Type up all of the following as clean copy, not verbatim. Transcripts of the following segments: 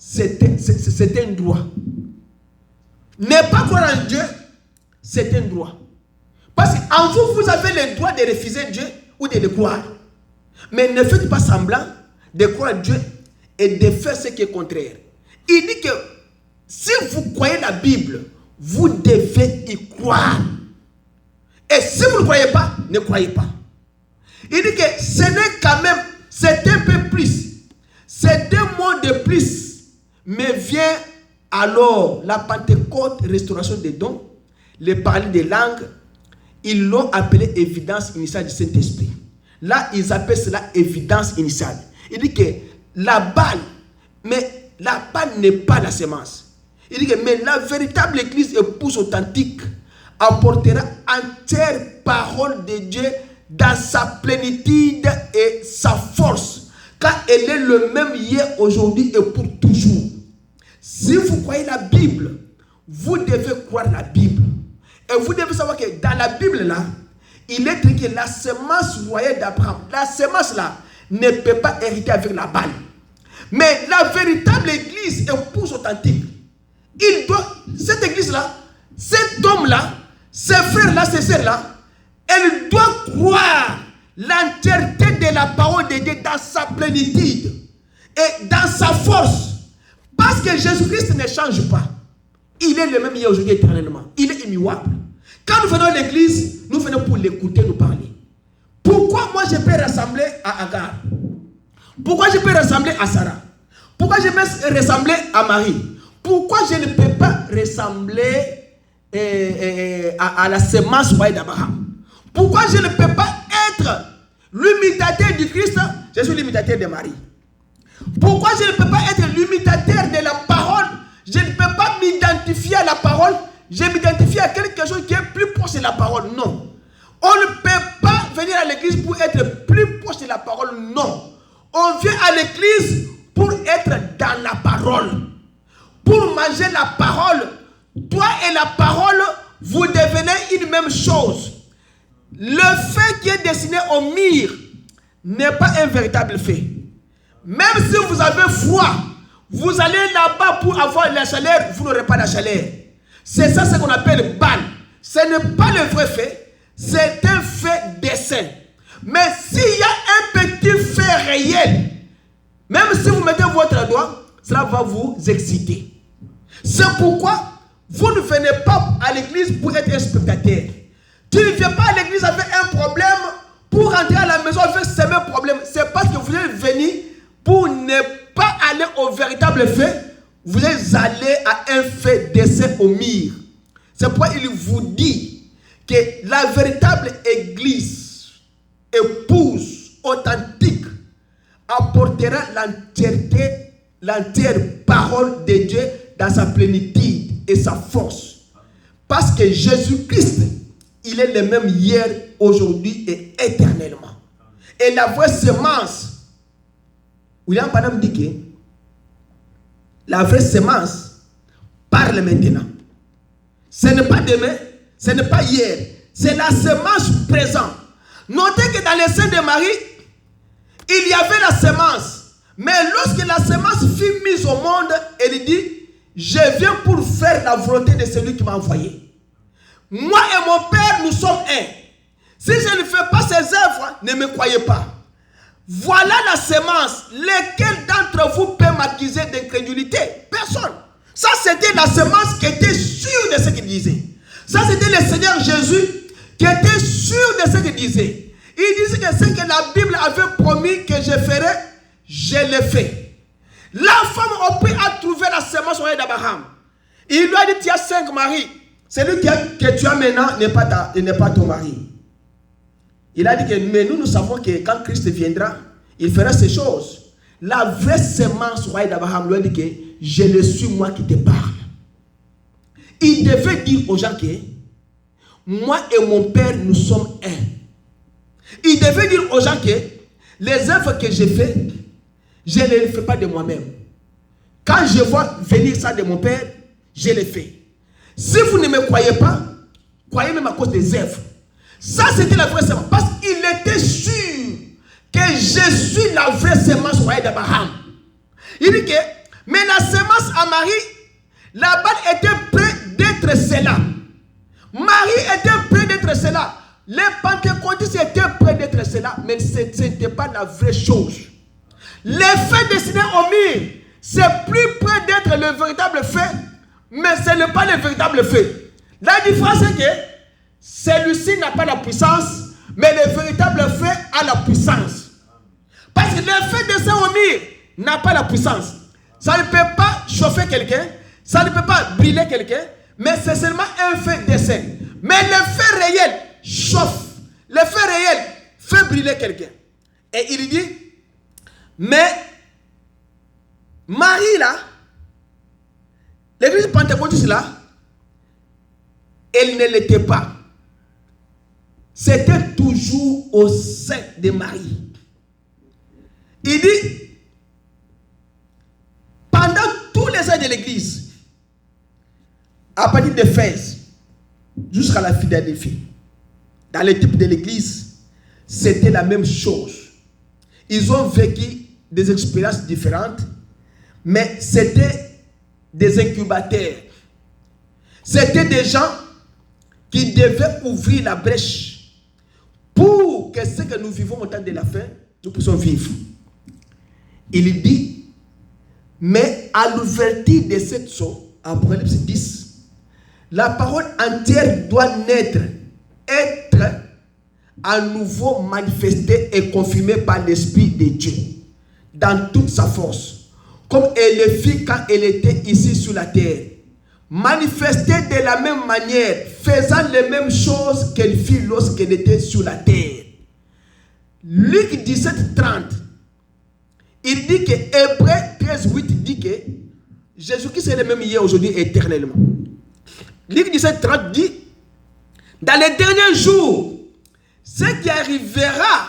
c'est un droit. Ne pas croire en Dieu, c'est un droit. Parce qu'en vous, vous avez le droit de refuser Dieu ou de le croire. Mais ne faites pas semblant de croire Dieu et de faire ce qui est contraire. Il dit que si vous croyez la Bible, vous devez y croire. Et si vous ne croyez pas, ne croyez pas. Il dit que ce n'est quand même, c'est un peu plus. C'est 2 mots de plus. Mais vient alors la Pentecôte, restauration des dons, le parler des langues, ils l'ont appelé évidence initiale du Saint-Esprit. Là, ils appellent cela évidence initiale. Il dit que la balle, mais la balle n'est pas la semence. Il dit que mais la véritable église épouse authentique apportera entière parole de Dieu dans sa plénitude et sa force, car elle est le même hier, aujourd'hui et pour toujours. Si vous croyez la Bible, vous devez croire la Bible. Et vous devez savoir que dans la Bible là, il est écrit que la semence royale d'Abraham, la semence là, ne peut pas hériter avec la balle. Mais la véritable église épouse authentique. Il doit, cette église là, cet homme là, ces frères là, ces sœurs là, elle doit croire l'entièreté de la parole de Dieu dans sa plénitude et dans sa force. Parce que Jésus-Christ ne change pas. Il est le même hier, aujourd'hui, éternellement. Il est immuable. Quand nous venons à l'église, nous venons pour l'écouter, nous parler. Pourquoi moi je peux ressembler à Agar? Pourquoi je peux ressembler à Sarah? Pourquoi je peux ressembler à Marie? Pourquoi je ne peux pas ressembler à la semence royale d'Abraham? Pourquoi je ne peux pas être l'imitateur du Christ? Je suis l'imitateur de Marie. Pourquoi je ne peux pas être l'imitateur de la parole? Je ne peux pas m'identifier à la parole. Je m'identifie à quelque chose qui est plus proche de la parole. Non. On ne peut pas venir à l'église pour être plus proche de la parole. Non. On vient à l'église pour être dans la parole. Pour manger la parole. Toi et la parole, vous devenez une même chose. Le fait qui est dessiné au mur n'est pas un véritable fait. Même si vous avez foi, vous allez là-bas pour avoir la chaleur, vous n'aurez pas la chaleur. C'est ça ce qu'on appelle balle. Ce n'est pas le vrai fait, c'est un fait dessin. Mais s'il y a un petit fait réel, même si vous mettez votre doigt, cela va vous exciter. C'est pourquoi vous ne venez pas à l'église pour être un spectateur. Tu ne viens pas à l'église avec un problème pour rentrer à la maison avec ce même problème. C'est parce que vous êtes venu pour ne pas aller au véritable fait. Vous allez à un fait d'essai au mur. C'est pourquoi il vous dit que la véritable église, épouse authentique, apportera l'entière parole de Dieu dans sa plénitude et sa force. Parce que Jésus-Christ, il est le même hier, aujourd'hui et éternellement. Et la vraie semence, William Branham dit que la vraie semence parle maintenant. Ce n'est pas demain, ce n'est pas hier, c'est la semence présente. Notez que dans le sein de Marie, il y avait la semence. Mais lorsque la semence fut mise au monde, elle dit, je viens pour faire la volonté de celui qui m'a envoyé. Moi et mon Père, nous sommes un. Si je ne fais pas ces œuvres, ne me croyez pas. Voilà la semence. Lequel d'entre vous peut m'accuser d'incrédulité? Personne. Ça, c'était la semence qui était sûre de ce qu'il disait. Ça, c'était le Seigneur Jésus qui était sûr de ce qu'il disait. Il disait que ce que la Bible avait promis que je ferais, je l'ai fait. La femme au prix a trouvé la semence royale d'Abraham. Il lui a dit, tu as 5 maris. Celui que tu as maintenant n'est pas ton mari. Il a dit que mais nous savons que quand Christ viendra, il fera ces choses. La vraie semence royale d'Abraham lui a dit que je le suis moi qui te parle. Il devait dire aux gens que moi et mon Père nous sommes un. Il devait dire aux gens que les œuvres que j'ai faites, je ne les fais pas de moi-même. Quand je vois venir ça de mon Père, je les fais. Si vous ne me croyez pas, croyez même à cause des œuvres. Ça, c'était la vraie semence. Parce qu'il était sûr que je suis la vraie semence royale d'Abraham. Il dit que Mais la semence à Marie, la balle était prête d'être cela. Marie était prête d'être cela. Les pentecôtistes étaient prêts d'être cela, mais ce n'était pas la vraie chose. L'effet destiné au mur, c'est plus près d'être le véritable fait, mais ce n'est pas le véritable fait. La différence est que celui-ci n'a pas la puissance, mais le véritable fait a la puissance. Parce que l'effet destiné au mur n'a pas la puissance. Ça ne peut pas chauffer quelqu'un, ça ne peut pas brûler quelqu'un, mais c'est seulement un fait d'essai. Mais l'effet réel chauffe, l'effet réel fait brûler quelqu'un. Et il dit, mais Marie là, l'église pentecôtiste là, elle ne l'était pas. C'était toujours au sein de Marie. Il dit, pendant tous les ans de l'église, à partir d'Éphèse jusqu'à la Philadelphie, dans les types de l'église, c'était la même chose. Ils ont vécu des expériences différentes, mais c'était des incubateurs. C'était des gens qui devaient ouvrir la brèche pour que ce que nous vivons au temps de la fin, nous puissions vivre. Il dit, mais à l'ouverture de cette chose, en Apocalypse 10, la parole entière doit naître, être à nouveau manifestée et confirmée par l'Esprit de Dieu dans toute sa force, comme elle le fit quand elle était ici sur la terre, manifestée de la même manière, faisant les mêmes choses qu'elle fit lorsqu'elle était sur la terre. Luc 17, 30, il dit que Hébreux 13, 8 dit que Jésus-Christ est le même hier, aujourd'hui et éternellement. Luc 17, 30 dit, dans les derniers jours, ce qui arrivera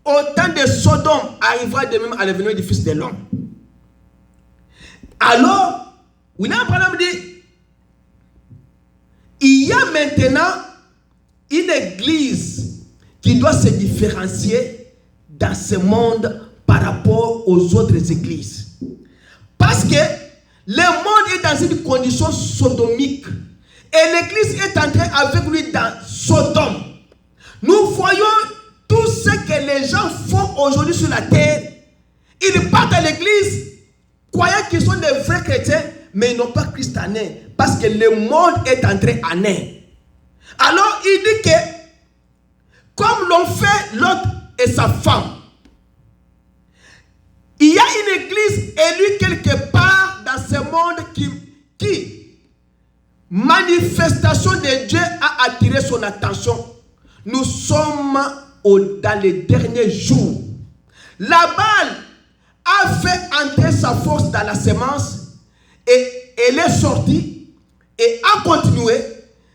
au temps de Sodome arrivera de même à l'avènement du Fils de l'homme. Alors, William Branham dit, il y a maintenant une église qui doit se différencier dans ce monde par rapport aux autres églises. Parce que le monde est dans une condition sodomique. Et l'église est entrée avec lui dans Sodome. Nous voyons tout ce que les gens font aujourd'hui sur la terre. Ils partent à l'église, croyant qu'ils sont des vrais chrétiens, mais ils n'ont pas Christ en eux. Parce que le monde est entré en eux. Alors il dit que, comme l'ont fait Lot et sa femme, il y a une église élue quelque part dans ce monde qui manifestation de Dieu a attiré son attention. Nous sommes dans les derniers jours. La balle a fait entrer sa force dans la semence et elle est sortie et a continué.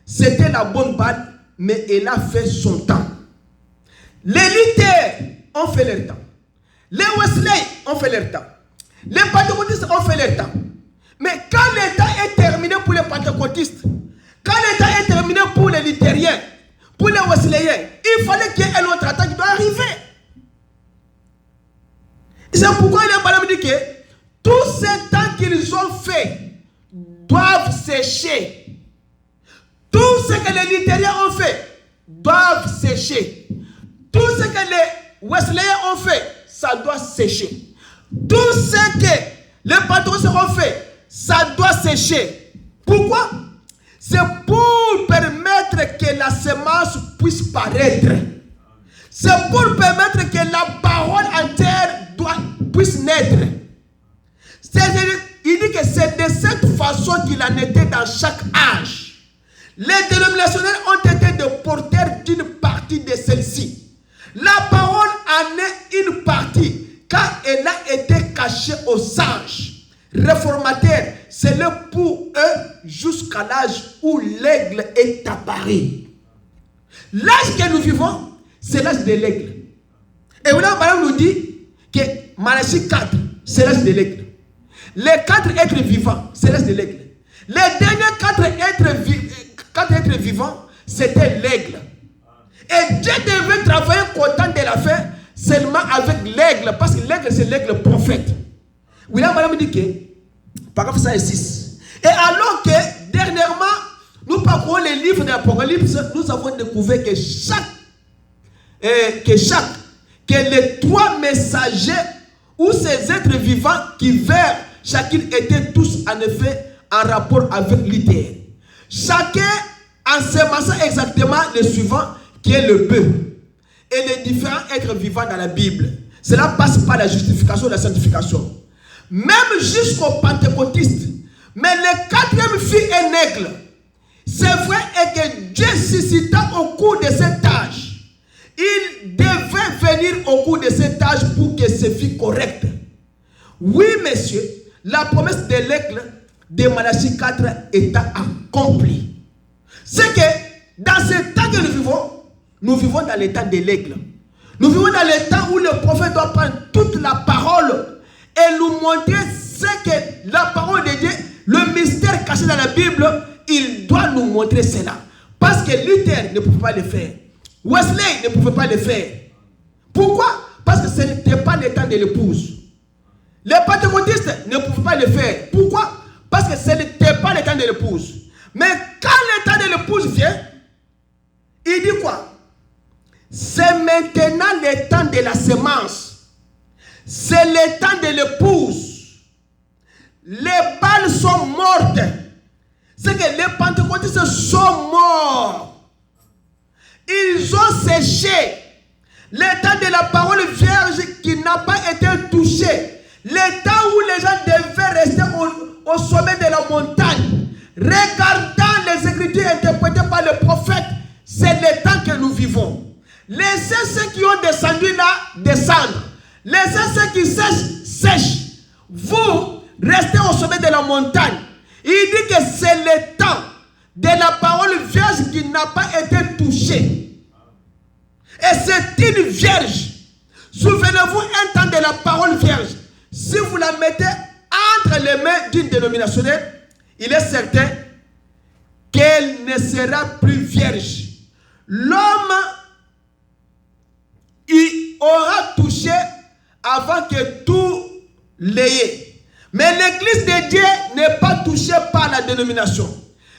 C'était la bonne balle, mais elle a fait son temps. Les lutteurs ont fait leur temps. Les Wesley ont fait leur temps. Les pentecôtistes ont fait leur temps. Mais quand le temps est terminé pour les pentecôtistes, quand le temps est terminé pour les luthériens, pour les Wesleyens, il fallait qu'il y ait un autre temps qui doit arriver. C'est pourquoi il a dit que tous ces temps qu'ils ont fait doivent sécher. Tout ce que les luthériens ont fait doivent sécher. Tout ce que les Wesleyens ont fait, ça doit sécher. Tout ce que les pentecôtistes ont fait, ça doit sécher. Pourquoi? C'est pour permettre que la semence puisse paraître. C'est pour permettre que la parole entière puisse naître. Il dit que c'est de cette façon qu'il en était dans chaque âge. Les dénominationnels ont été des porteurs d'une partie de celle-ci. La parole en est une partie, car elle a été cachée aux sages réformateurs. C'est là pour eux jusqu'à l'âge où l'aigle est apparu. L'âge que nous vivons, c'est l'âge de l'aigle. Et voilà, Balaam nous dit que Malachie 4, c'est l'âge de l'aigle. Les 4 êtres vivants, c'est l'âge de l'aigle. Les derniers 4 êtres vivants, c'était l'aigle. Et Dieu devait travailler qu'au temps de la fin seulement avec l'aigle, parce que l'aigle, c'est l'aigle prophète. William Branham dit que, paragraphe 106. Et alors que, dernièrement, nous parcourons les livres de l'Apocalypse, nous avons découvert que que les 3 messagers ou ces êtres vivants qui vinrent, chacun étaient tous en effet en rapport avec l'Éternel. Chacun ensemençant exactement le suivant qui est le bœuf et les différents êtres vivants dans la Bible. Cela passe par la justification et la sanctification. Même jusqu'aux pentecôtistes. Mais le 4e fit un aigle. C'est vrai et que Dieu suscita au cours de cet âge. Il devait venir au cours de cet âge pour que ce fût correct. Oui, messieurs, la promesse de l'aigle de Malachie 4 est accomplie. C'est que dans ce temps que nous vivons dans le temps de l'aigle. Nous vivons dans le temps où le prophète doit prendre toute la parole et nous montrer ce que la parole de Dieu, le mystère caché dans la Bible, il doit nous montrer cela. Parce que Luther ne pouvait pas le faire. Wesley ne pouvait pas le faire. Pourquoi? Parce que ce n'était pas le temps de l'épouse. Les pentecôtistes ne pouvaient pas le faire. Pourquoi? Parce que ce n'était pas le temps de l'épouse. Mais quand le temps de l'épouse vient, il dit quoi? C'est maintenant le temps de la semence. C'est le temps de l'épouse. Les balles sont mortes. C'est que les pentecôtistes sont morts. Ils ont séché. Le temps de la parole vierge qui n'a pas été touché. Le temps où les gens devaient rester au sommet de la montagne, regardant les écritures interprétées par le prophète, c'est le temps que nous vivons. Laissez ceux qui ont descendu là descendre. Laissez ceux qui sèchent, sèchent. Vous, restez au sommet de la montagne. Il dit que c'est le temps de la parole vierge qui n'a pas été touchée. Et c'est une vierge. Souvenez-vous un temps de la parole vierge. Si vous la mettez entre les mains d'une dénominationnelle, il est certain qu'elle ne sera plus vierge. L'homme y aura touché avant que tout l'ait. Mais l'église de Dieu n'est pas touchée par la dénomination.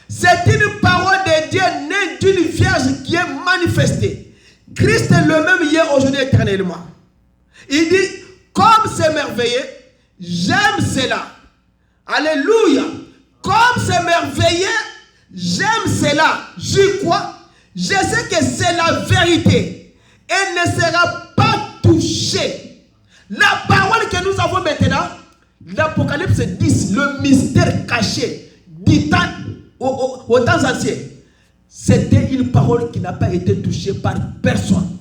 C'est une parole de Dieu née d'une vierge qui est manifestée. Christ est le même hier, aujourd'hui, éternellement. Il dit, comme c'est merveilleux, j'aime cela. Alléluia. Comme c'est merveilleux, j'aime cela. J'y crois. Je sais que c'est la vérité. Elle ne sera pas touchée. La parole que nous avons maintenant, l'Apocalypse 10, le mystère caché du temps, au temps ancien, c'était une parole qui n'a pas été touchée par personne.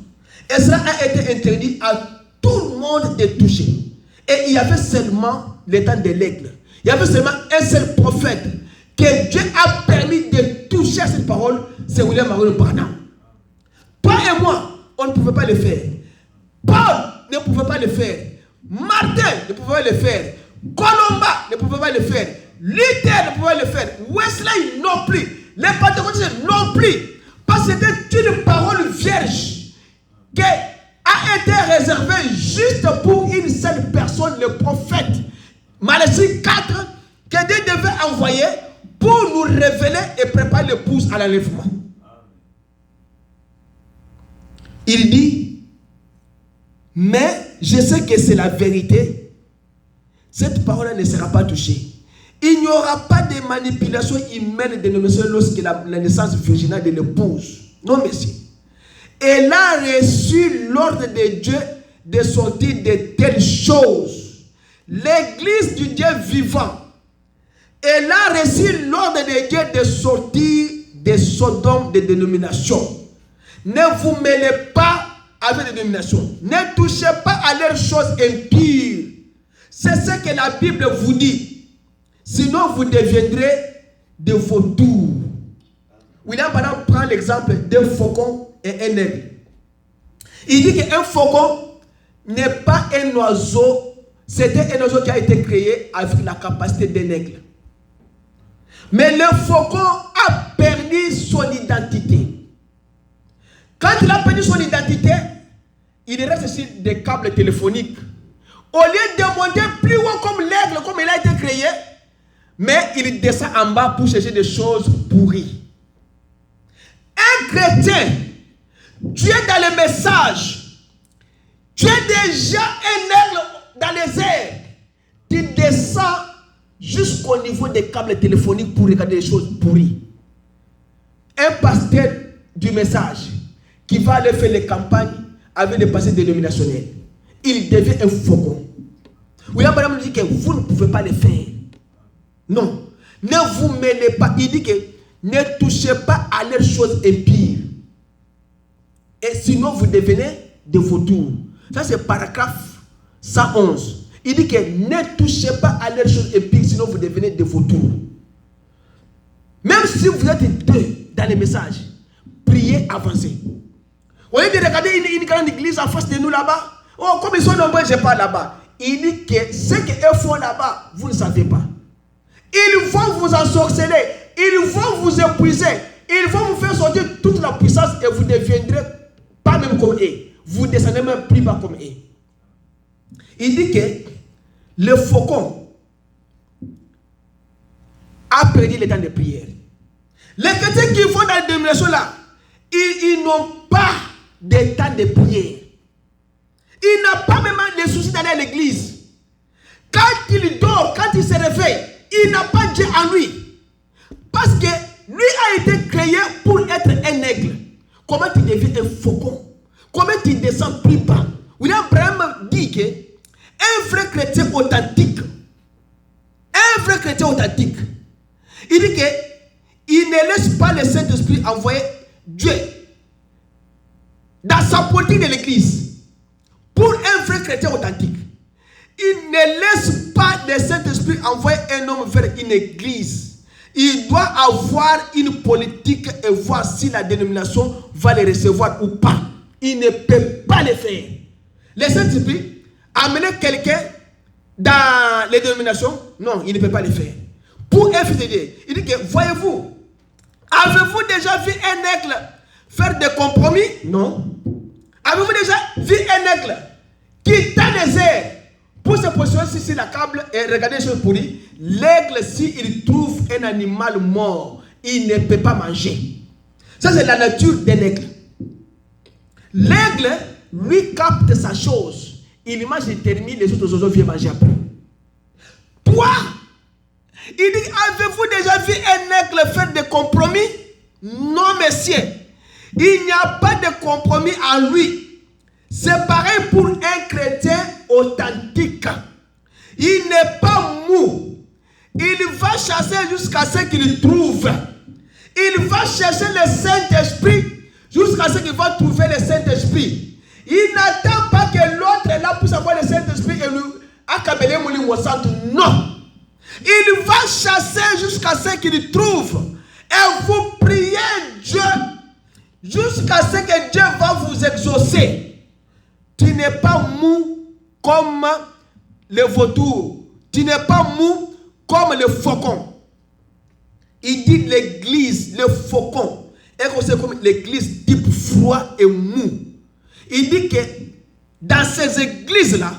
Et cela a été interdit à tout le monde de toucher. Et il y avait seulement le temps de l'aigle. Il y avait seulement un seul prophète que Dieu a permis de toucher à cette parole, c'est William Marion Branham. Toi et moi, on ne pouvait pas le faire. Paul ne pouvait pas le faire. Martin ne pouvait pas le faire. Colomba ne pouvait pas le faire. Luther ne pouvait pas le faire. Wesley non plus. Les pentecôtistes non plus. Parce que c'était une parole vierge qui a été réservée juste pour une seule personne, le prophète. Malachie 4, que Dieu devait envoyer pour nous révéler et préparer l'épouse à l'enlèvement. Il dit, mais je sais que c'est la vérité. Cette parole ne sera pas touchée. Il n'y aura pas de manipulation humaine dénomination lorsque la naissance virginale de l'épouse. Non, monsieur. Elle a reçu l'ordre de Dieu de sortir de telles choses. L'église du Dieu vivant, elle a reçu l'ordre de Dieu de sortir des Sodomes de dénomination. Ne vous mêlez pas avec les dénominations. Ne touchez pas à leurs choses impures. C'est ce que la Bible vous dit. Sinon, vous deviendrez de vautours. William Branham prend l'exemple d'un faucon et un aigle. Il dit qu'un faucon n'est pas un oiseau. C'était un oiseau qui a été créé avec la capacité d'un aigle. Mais le faucon a perdu son identité. Quand il a perdu son identité, il reste sur des câbles téléphoniques. Au lieu de monter plus haut comme l'aigle, payer, mais il descend en bas pour chercher des choses pourries. Un chrétien, tu es dans le message, tu es déjà un aigle dans les airs, tu descends jusqu'au niveau des câbles téléphoniques pour regarder des choses pourries. Un pasteur du message qui va aller faire les campagnes avec les pasteurs dénominationnels, il devient un faucon. William Branham dit que vous ne pouvez pas le faire. Non, ne vous mêlez pas. Il dit que ne touchez pas à leurs choses impures. Et sinon vous devenez de vautours. Ça c'est paragraphe 111. Il dit que ne touchez pas à leurs choses impures, sinon vous devenez de vautours. Même si vous êtes deux dans les messages, priez, avancez. Au lieu de regarder une grande église en face de nous là-bas, oh, comme ils sont nombreux, je parle là-bas. Il dit que ce qu'ils font là-bas, vous ne savez pas. Ils vont vous ensorceler, ils vont vous épuiser, ils vont vous faire sortir toute la puissance et vous ne deviendrez pas même comme eux. Vous ne descendez même plus bas comme eux. Il dit que le faucon a perdu le temps de prière. Les chrétiens qui vont dans la dénomination là, ils n'ont pas de temps de prière. Il n'a pas même de soucis d'aller à l'église. Quand il dort, quand il se réveille, il n'a pas Dieu en lui. Parce que lui a été créé pour être un aigle. Comment tu deviens un faucon? Comment tu descends plus bas? William Branham dit que un vrai chrétien authentique, il dit que il ne laisse pas le Saint-Esprit envoyer Dieu dans sa politique de l'église. Pour un vrai chrétien authentique, il ne laisse pas le Saint-Esprit envoyer un homme vers une église. Il doit avoir une politique et voir si la dénomination va le recevoir ou pas. Il ne peut pas le faire. Le Saint-Esprit, amener quelqu'un dans les dénominations, non, il ne peut pas le faire. Pour un fils de Dieu, il dit que, voyez-vous, avez-vous déjà vu un aigle faire des compromis? Non. Avez-vous déjà vu un aigle qui tend les airs pour se positionner sur la câble et regarder les choses pourries? L'aigle, s'il trouve un animal mort, il ne peut pas manger. Ça, c'est la nature d'un aigle. L'aigle, lui, capte sa chose. Il mange, il termine, les autres oiseaux viennent manger après. Toi, il dit, avez-vous déjà vu un aigle faire des compromis? Non, messieurs. Il n'y a pas de compromis en lui. C'est pareil pour un chrétien authentique. Il n'est pas mou. Il va chasser jusqu'à ce qu'il trouve. Il va chercher le Saint-Esprit jusqu'à ce qu'il va trouver le Saint-Esprit. Il n'attend pas que l'autre est là pour savoir le Saint-Esprit et lui accabler mon centre. Non. Il va chasser jusqu'à ce qu'il trouve. Et vous priez Dieu jusqu'à ce que Dieu va vous exaucer. Tu n'es pas mou comme le vautour. Tu n'es pas mou comme le faucon. Il dit l'église, le faucon, est considéré comme l'église type froid et mou. Il dit que dans ces églises-là,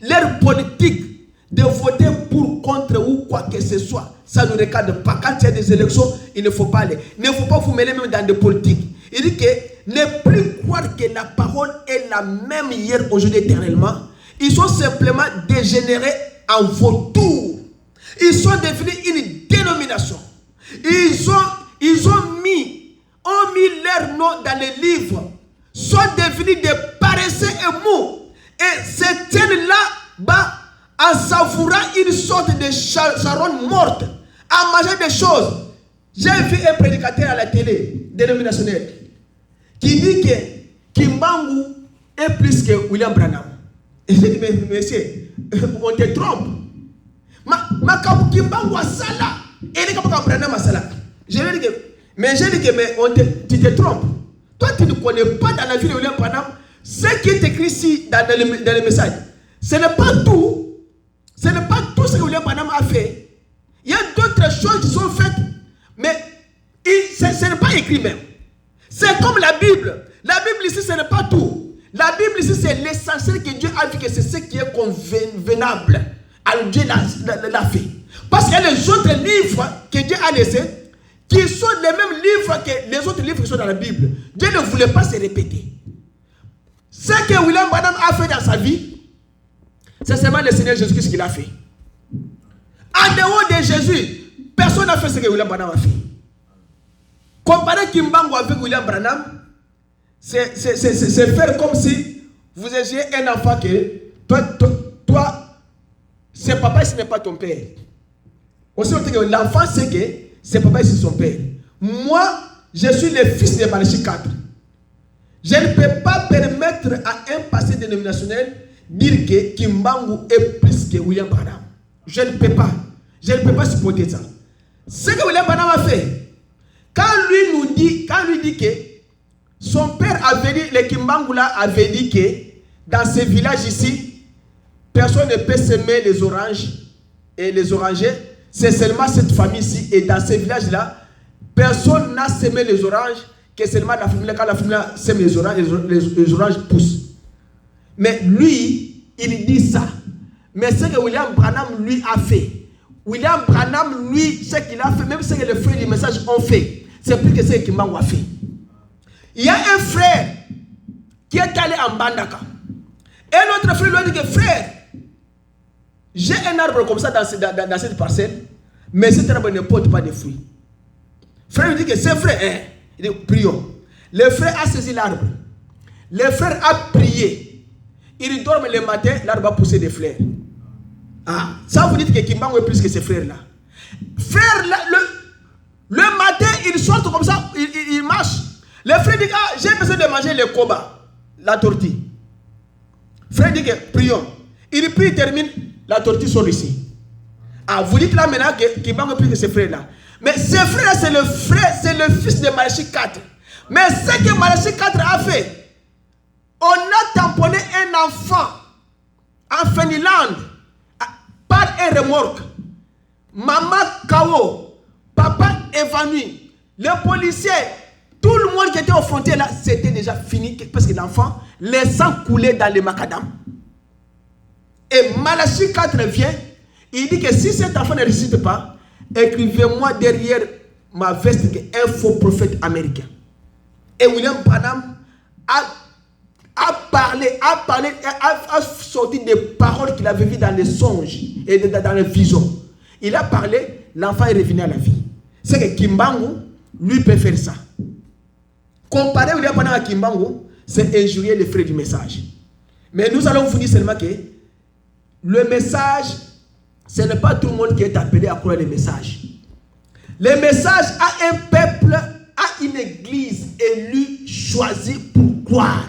leur politique de voter pour, contre ou quoi que ce soit, ça ne regarde pas. Quand il y a des élections, il ne faut pas aller. Il ne faut pas vous mêler même dans des politiques. Il dit que ne plus croire que la parole est la même hier, aujourd'hui, éternellement. Ils sont simplement dégénérés en vautours. Ils sont devenus une dénomination. Ils ont mis leur nom dans les livres. Sont devenus des paresseux et mous. Et se tiennent là-bas en savourant une sorte de charogne morte, en mangeant des choses. J'ai vu un prédicateur à la télé, dénominationnel, qui dit que Kimbangu est plus que William Branham. Et j'ai dit, mais monsieur, on te trompe. Ma Kimbangu a sala. Et les Branham a sala. J'ai dit que, mais tu te trompes. Toi, tu ne connais pas dans la vie de William Branham ce qui est écrit ici dans le message. Ce n'est pas tout. Ce n'est pas tout ce que William Branham a fait. Il y a d'autres choses qui sont faites, mais ce n'est pas écrit même. C'est comme la Bible. La Bible ici, ce n'est pas tout. La Bible ici, c'est l'essentiel que Dieu a vu que c'est ce qui est convenable Alors Dieu l'a fait. Parce qu'il y a les autres livres que Dieu a laissés, qui sont les mêmes livres que les autres livres qui sont dans la Bible. Dieu ne voulait pas se répéter. Ce que William Branham a fait dans sa vie, c'est seulement le Seigneur Jésus-Christ qui l'a fait. En dehors de Jésus, personne n'a fait ce que William Branham a fait. Comparer Kimbangu avec William Branham, c'est faire comme si vous étiez un enfant que toi c'est papa et ce n'est pas ton père. Aussi, l'enfant sait que c'est papa et c'est son père. Moi, je suis le fils de Malachie 4. Je ne peux pas permettre à un passé dénominationnel dire que Kimbangu est plus que William Branham. Je ne peux pas. Je ne peux pas supporter ça. Ce que William Branham a fait, quand lui dit que son père avait dit, le Kimbangu là avait dit que dans ce village ici, personne ne peut semer les oranges et les orangers. C'est seulement cette famille ici. Et dans ce village là, personne n'a semé les oranges que seulement la famille là. Quand la famille là sème les oranges poussent. Mais lui, il dit ça. Mais ce que William Branham lui a fait, William Branham, lui, ce qu'il a fait, même ce que les frères du message ont fait, c'est plus que ce que Kimbangu a fait. Il y a un frère qui est allé en Bandaka. Et l'autre frère lui a dit que frère, j'ai un arbre comme ça dans cette parcelle, mais cet arbre ne porte pas de fruits. Frère lui dit que c'est vrai, hein? Il dit prions. Le frère a saisi l'arbre. Le frère a prié. Il dorme le matin, l'arbre a poussé des fleurs. Ah, ça vous dites que Kimbangu est plus que ces frères-là. Frère, le matin, il saute comme ça, il marche. Le frère dit, ah, j'ai besoin de manger le koba, la tortille. Frère dit que prions. Il prie, il termine, la tortille sort ici. Ah, vous dites là maintenant que Kimbangu est plus que ces frères-là. Mais ces frères-là, c'est le fils de Malachie 4. Mais ce que Malachie 4 a fait, on a tamponné un enfant en Finlande par un remorque. Maman Kao, papa évanoui, les policiers, tout le monde qui était aux frontières là, c'était déjà fini parce que l'enfant, les sang coulait dans les macadam. Et Malachie 4 vient, il dit que si cet enfant ne réussit pas, écrivez-moi derrière ma veste un faux prophète américain. Et William Branham a parlé, a sorti des paroles qu'il avait vues dans les songes et dans les visions. Il a parlé, l'enfant est revenu à la vie. C'est que Kimbangu, lui, peut faire ça. Comparer William Branham à Kimbangu, c'est injurier les frères du message. Mais nous allons vous dire seulement que le message, ce n'est pas tout le monde qui est appelé à croire le message. Le message a un peuple, a une église élue, choisie pour croire.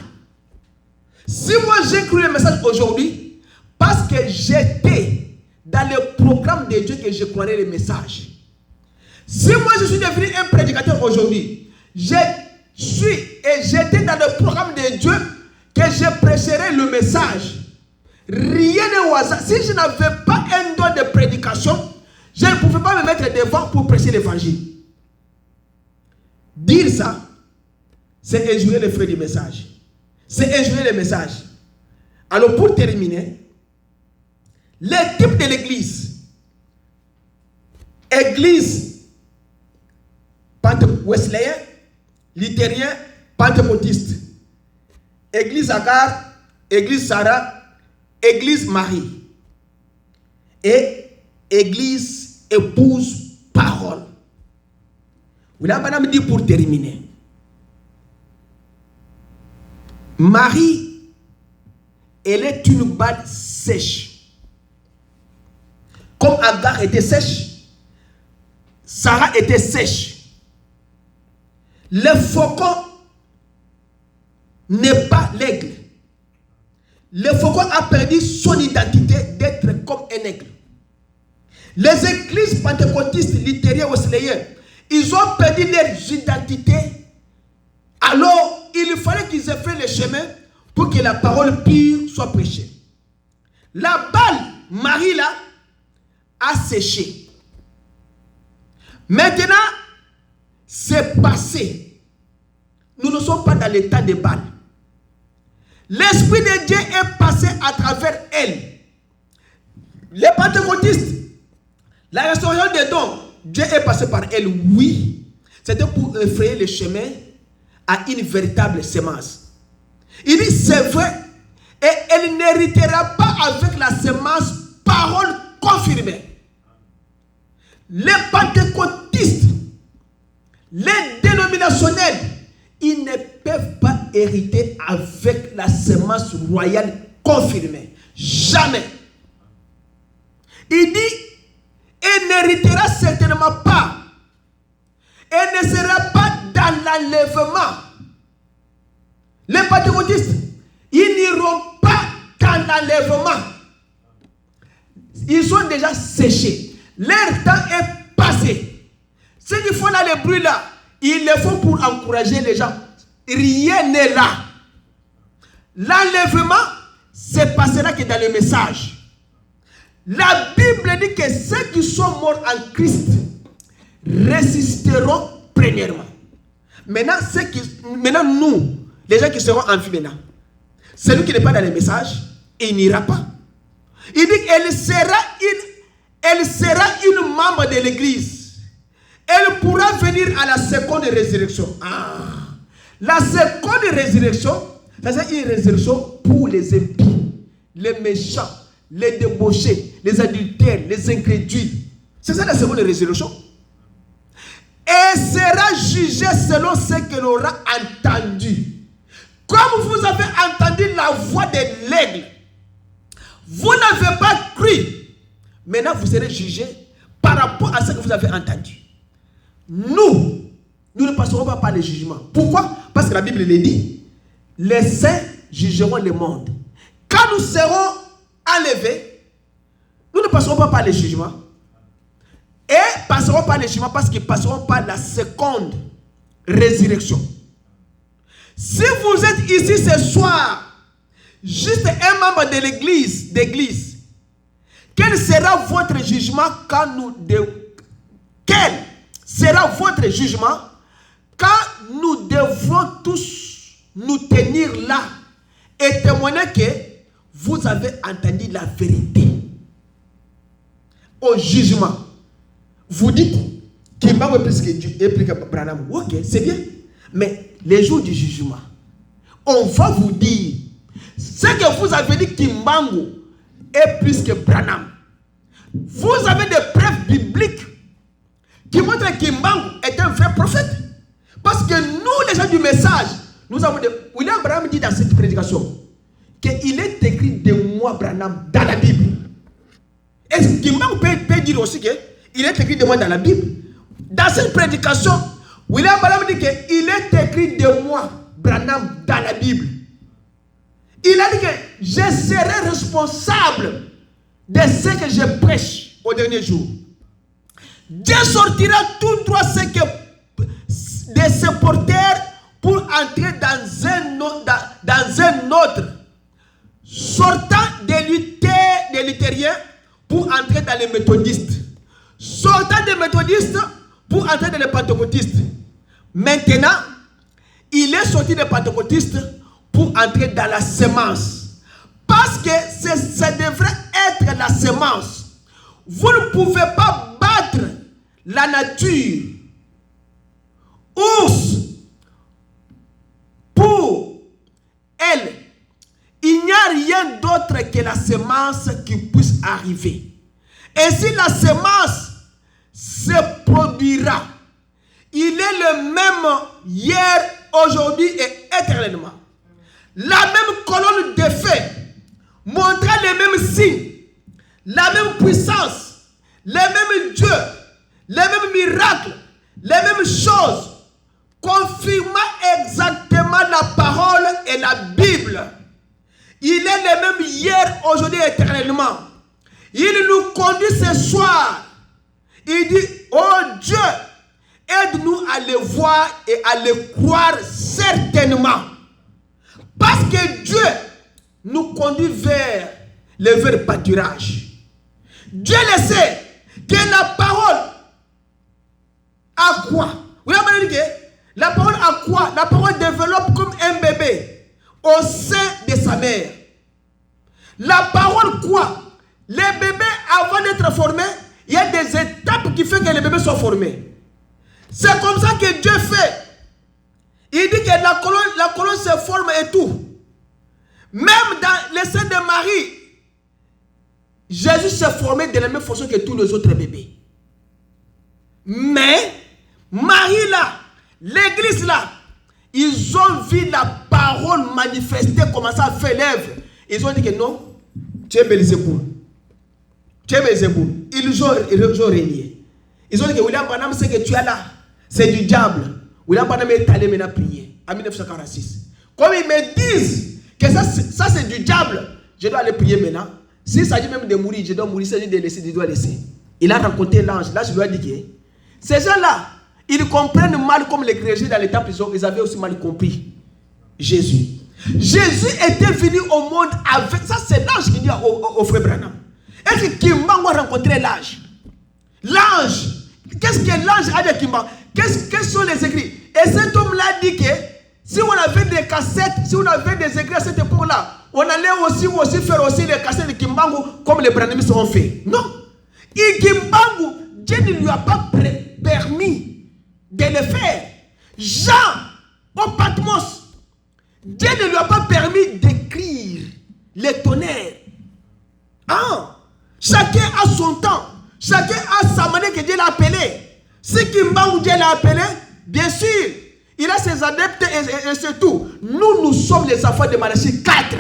Si moi j'ai cru le message aujourd'hui, parce que j'étais dans le programme de Dieu que je croyais le message. Si moi je suis devenu un prédicateur aujourd'hui, j'étais dans le programme de Dieu que je prêcherais le message. Rien n'est au hasard. Si je n'avais pas un don de prédication, je ne pouvais pas me mettre devant pour prêcher l'évangile. Dire ça, c'est injurer les frères du message. C'est injurer le message. Alors pour terminer, les types de l'église. Église wesleyenne, luthérien, pentecôtiste. Église Agar, église Sarah, église Marie. Et église épouse parole. William Branham dit pour terminer. Marie, elle est une balle sèche. Comme Agar était sèche, Sarah était sèche. Le faucon n'est pas l'aigle. Le faucon a perdu son identité d'être comme un aigle. Les églises pentecôtistes, luthériennes, wesleyennes, ils ont perdu leur identité. Alors, il fallait qu'ils aient fait le chemin pour que la parole pure soit prêchée. La balle, Marie là, a séché. Maintenant, c'est passé. Nous ne sommes pas dans l'état de balle. L'Esprit de Dieu est passé à travers elle. Les pentecôtistes, la restauration des dons, Dieu est passé par elle, oui. C'était pour effrayer le chemin à une véritable sémence. Il dit, c'est vrai, et elle n'héritera pas avec la sémence parole confirmée. Les pentecôtistes, les dénominationnels, ils ne peuvent pas hériter avec la sémence royale confirmée. Jamais. Il dit, elle n'héritera certainement pas. Elle ne sera pas dans l'enlèvement. Les pentecôtistes, ils n'iront pas dans l'enlèvement. Ils sont déjà séchés. Leur temps est passé. Ce qu'ils font là, les bruits là, ils le font pour encourager les gens. Rien n'est là. L'enlèvement se passera que dans le message. La Bible dit que ceux qui sont morts en Christ résisteront premièrement. Maintenant, nous, les gens qui seront en vie maintenant, celui qui n'est pas dans le message, il n'ira pas. Il dit qu'elle sera une membre de l'église. Elle pourra venir à la seconde résurrection. La seconde résurrection, c'est une résurrection pour les impies, les méchants, les débauchés, les adultères, les incrédules. C'est ça la seconde résurrection. Et sera jugée selon ce qu'elle aura entendu. Comme vous avez entendu la voix de l'aigle, vous n'avez pas cru. Maintenant, vous serez jugé par rapport à ce que vous avez entendu. Nous ne passerons pas par le jugement. Pourquoi? Parce que la Bible le dit. Les saints jugeront le monde. Quand nous serons enlevés, nous ne passerons pas par le jugement. Et passeront par le jugement parce qu'ils passeront par la seconde résurrection. Si vous êtes ici ce soir, juste un membre de d'église, quel sera votre jugement quel sera votre jugement quand nous devrons tous nous tenir là et témoigner que vous avez entendu la vérité? Au jugement, vous dites Kimbangu est plus que Branham. Ok, c'est bien. Mais les jours du jugement, on va vous dire ce que vous avez dit Kimbangu est plus que Branham. Vous avez des preuves bibliques qui montrent que Kimbangu est un vrai prophète. Parce que nous, les gens du message, nous avons William Branham dit dans cette prédication qu'il est écrit de moi, Branham, dans la Bible. Et Kimbangu peut dire aussi qu'il est écrit de moi dans la Bible. Dans cette prédication, William Branham dit qu'il est écrit de moi, Branham, dans la Bible. Il a dit que je serai responsable de ce que je prêche au dernier jour. Dieu sortira tout droit de ses porteurs pour entrer dans un autre. Sortant des luthériens pour entrer dans les méthodistes. Sortant des méthodistes pour entrer dans les pentecôtistes. Maintenant, il est sorti des pentecôtistes pour entrer dans la sémence. Parce que ça devrait être la sémence. Vous ne pouvez pas battre la nature. Ours, pour elle, il n'y a rien d'autre que la sémence qui puisse arriver. Et si la sémence se produira, il est le même hier, aujourd'hui et éternellement. La même colonne de feu montrera les mêmes signes, la même puissance, les mêmes dieux, les mêmes miracles, les mêmes choses, confirmant exactement la parole et la Bible. Il est le même hier, aujourd'hui et éternellement. Il nous conduit ce soir. Il dit, oh Dieu, aide-nous à le voir et à le croire certainement. Parce que Dieu nous conduit vers le vrai pâturage. Dieu le sait que la parole a quoi? Vous avez dit que la parole a quoi? La parole développe comme un bébé au sein de sa mère. La parole quoi? les bébés, avant d'être formés, il y a des étapes qui font que les bébés soient formés. C'est comme ça que Dieu fait. Il dit que la colonne se forme et tout. Même dans le sein de Marie, Jésus s'est formé de la même façon que tous les autres bébés. Mais Marie là, l'église là, ils ont vu la parole manifester, commencer à faire l'œuvre. Ils ont dit que non, tu es Belzéboul. Tu es Belzéboul. Ils ont régné. Ils ont dit que William Branham, c'est que tu es là. C'est du diable. William Branham est allé maintenant prier en 1946. Comme ils me disent que ça c'est du diable, je dois aller prier maintenant. S'il s'agit même de mourir, je dois mourir. S'il s'agit de laisser, je dois laisser. Il a rencontré l'ange. Là, je dois dire que ces gens-là, ils comprennent mal comme les chrétiens dans les temples, ils avaient aussi mal compris Jésus. Jésus était venu au monde avec... Ça, c'est l'ange qui dit au frère Branham. Est-ce que Kimbangu a rencontré l'ange? L'ange. Qu'est-ce que l'ange a dit à Kimbangu? Quels sont les écrits? Et cet homme-là dit que si on avait des cassettes, si on avait des écrits à cette époque-là, on allait aussi faire aussi les cassettes de Kimbangu comme les Branhamistes ont fait. Non. Et Kimbangu, Dieu ne lui a pas permis de le faire. Jean, au Patmos, Dieu ne lui a pas permis d'écrire les tonnerres. Ah, chacun a son temps. Chacun a sa manière que Dieu l'a appelé. Si Kimbangu Dieu l'a appelé, bien sûr, il a ses adeptes et c'est tout. Nous sommes les enfants de Malachie 4.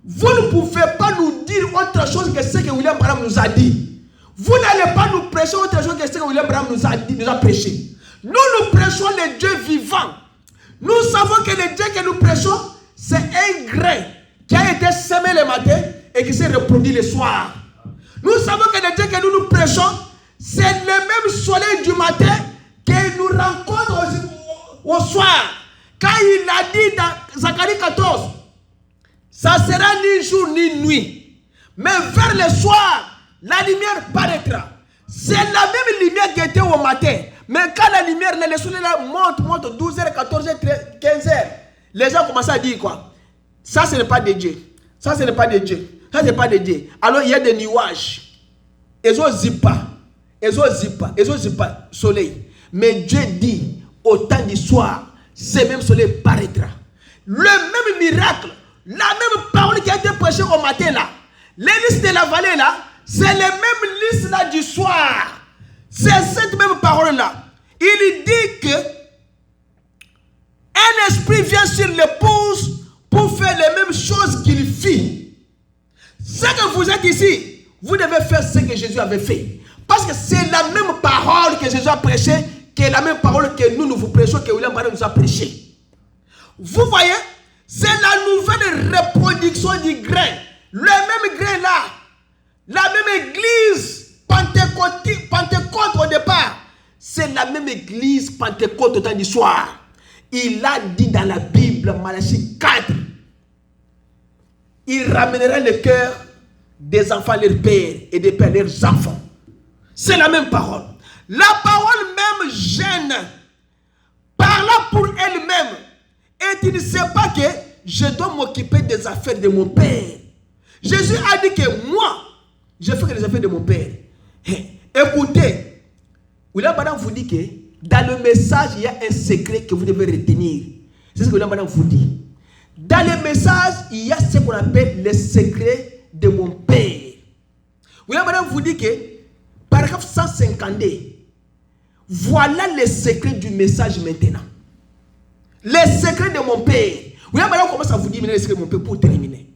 Vous ne pouvez pas nous dire autre chose que ce que William Branham nous a dit. Vous n'allez pas nous prêcher autre chose que ce que William Branham nous a prêché. Nous prêchons le Dieu vivant. Nous savons que le Dieu que nous prêchons, c'est un grain qui a été semé le matin et qui s'est reproduit le soir. Nous savons que le Dieu que nous prêchons, c'est le même soleil du matin qui nous rencontre au soir. Quand il a dit dans Zacharie 14, ça sera ni jour ni nuit. Mais vers le soir, la lumière paraîtra. C'est la même lumière qui était au matin. Mais quand la lumière, le soleil là, monte 12h, 14h, 15h, les gens commencent à dire quoi? Ça, ce n'est pas de Dieu. Ça, ce n'est pas de Dieu. Ça, ce n'est pas de Dieu. Alors, il y a des nuages. Ils ont zippa, soleil. Mais Dieu dit, au temps du soir, ce même soleil paraîtra. Le même miracle, la même parole qui a été prêchée au matin là, les listes de la vallée là, c'est les mêmes listes là du soir. C'est cette même parole là. Il dit que un esprit vient sur l'épouse pour faire les mêmes choses qu'il fit. Ce que vous êtes ici, vous devez faire ce que Jésus avait fait. Parce que c'est la même parole que Jésus a prêché, qui est la même parole que nous vous prêchons, que William Branham nous a prêché. Vous voyez, c'est la nouvelle reproduction du grain. Le même grain là, la même église Pentecôte au départ, c'est la même église Pentecôte au temps du soir. Il a dit dans la Bible, Malachie 4, il ramènera le cœur des enfants à leurs pères et des pères à leurs enfants. C'est la même parole. La parole même gêne, parla pour elle-même. Et tu ne sais pas que je dois m'occuper des affaires de mon père. Jésus a dit que moi, je fais les affaires de mon père. Écoutez, William Branham vous dit que dans le message, il y a un secret que vous devez retenir. C'est ce que William Branham vous dit. Dans le message, il y a ce qu'on appelle le secret de mon père. William Branham vous dit que, paragraphe 152, voilà le secret du message maintenant. Le secret de mon père. William Branham commence à vous dire le secret de mon père pour terminer.